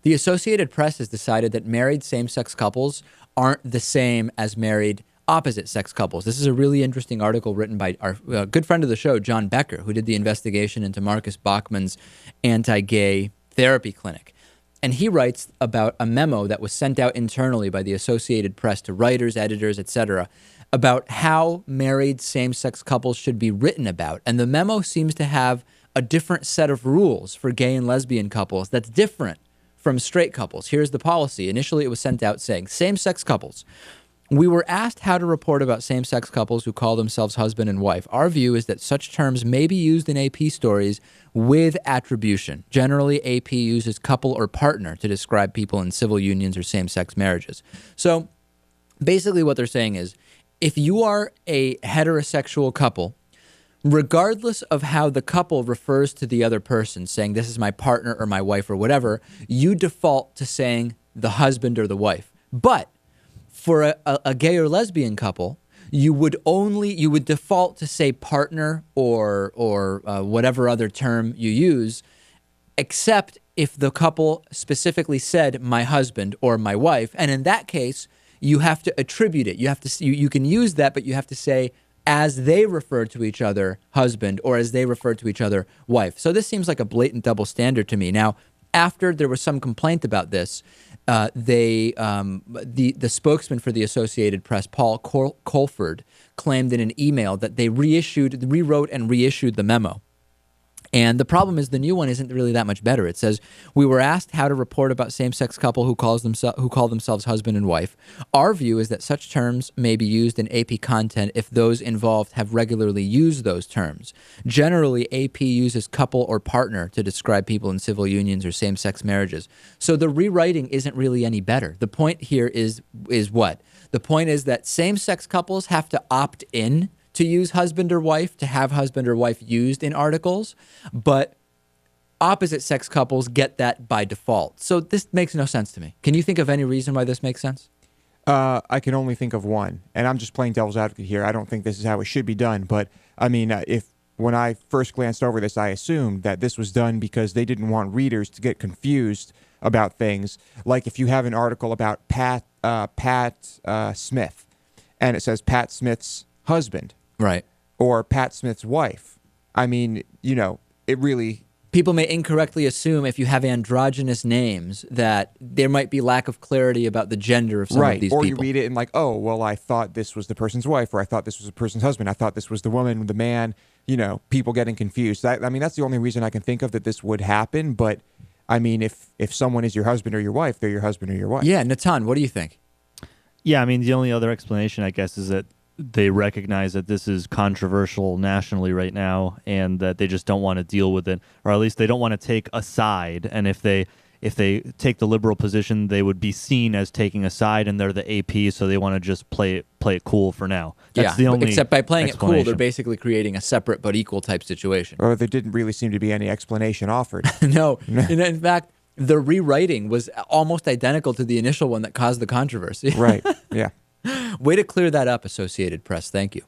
The Associated Press has decided that married same-sex couples aren't the same as married opposite-sex couples. This is a really interesting article written by our good friend of the show, John Becker, who did the investigation into Marcus Bachmann's anti-gay therapy clinic. And he writes about a memo that was sent out internally by the Associated Press to writers, editors, etc., about how married same-sex couples should be written about. And the memo seems to have a different set of rules for gay and lesbian couples that's different from straight couples. Here's the policy. Initially, it was sent out saying, same-sex couples. We were asked how to report about same-sex couples who call themselves husband and wife. Our view is that such terms may be used in AP stories with attribution. Generally, AP uses couple or partner to describe people in civil unions or same-sex marriages. So basically what they're saying is, if you are a heterosexual couple, regardless of how the couple refers to the other person, saying this is my partner or my wife or whatever, you default to saying the husband or the wife. But for a gay or lesbian couple, you would default to say partner or whatever other term you use, except if the couple specifically said my husband or my wife. And in that case, you have to attribute it. You can use that, but you have to say as they refer to each other, husband, or as they refer to each other, wife. So this seems like a blatant double standard to me. Now, after there was some complaint about this, the spokesman for the Associated Press, Paul Colford, claimed in an email that they rewrote and reissued the memo. And the problem is the new one isn't really that much better. It says, we were asked how to report about same-sex couple who call themselves husband and wife. Our view is that such terms may be used in AP content if those involved have regularly used those terms. Generally, AP uses couple or partner to describe people in civil unions or same-sex marriages. So the rewriting isn't really any better. The point here is what? The point is that same-sex couples have to opt in to use husband or wife, to have husband or wife used in articles, but opposite-sex couples get that by default. So this makes no sense to me. Can you think of any reason why this makes sense? I can only think of one, and I'm just playing devil's advocate here. I don't think this is how it should be done, but I mean, when I first glanced over this, I assumed that this was done because they didn't want readers to get confused about things. Like if you have an article about Pat Smith, and it says Pat Smith's husband. Right. Or Pat Smith's wife. I mean, it really... People may incorrectly assume if you have androgynous names that there might be lack of clarity about the gender of some of these people. Or you read it and like, oh, well, I thought this was the person's wife, or I thought this was the person's husband. I thought this was the woman, the man, people getting confused. That's the only reason I can think of that this would happen. But, I mean, if someone is your husband or your wife, they're your husband or your wife. Yeah, Natan, what do you think? Yeah, I mean, the only other explanation, I guess, is that they recognize that this is controversial nationally right now and that they just don't want to deal with it, or at least they don't want to take a side. And if they take the liberal position, they would be seen as taking a side, and they're the AP, so they want to just play it cool for now. That's the only except by playing it cool, they're basically creating a separate but equal type situation. Or there didn't really seem to be any explanation offered. No. In fact, the rewriting was almost identical to the initial one that caused the controversy. Right, yeah. Way to clear that up, Associated Press. Thank you.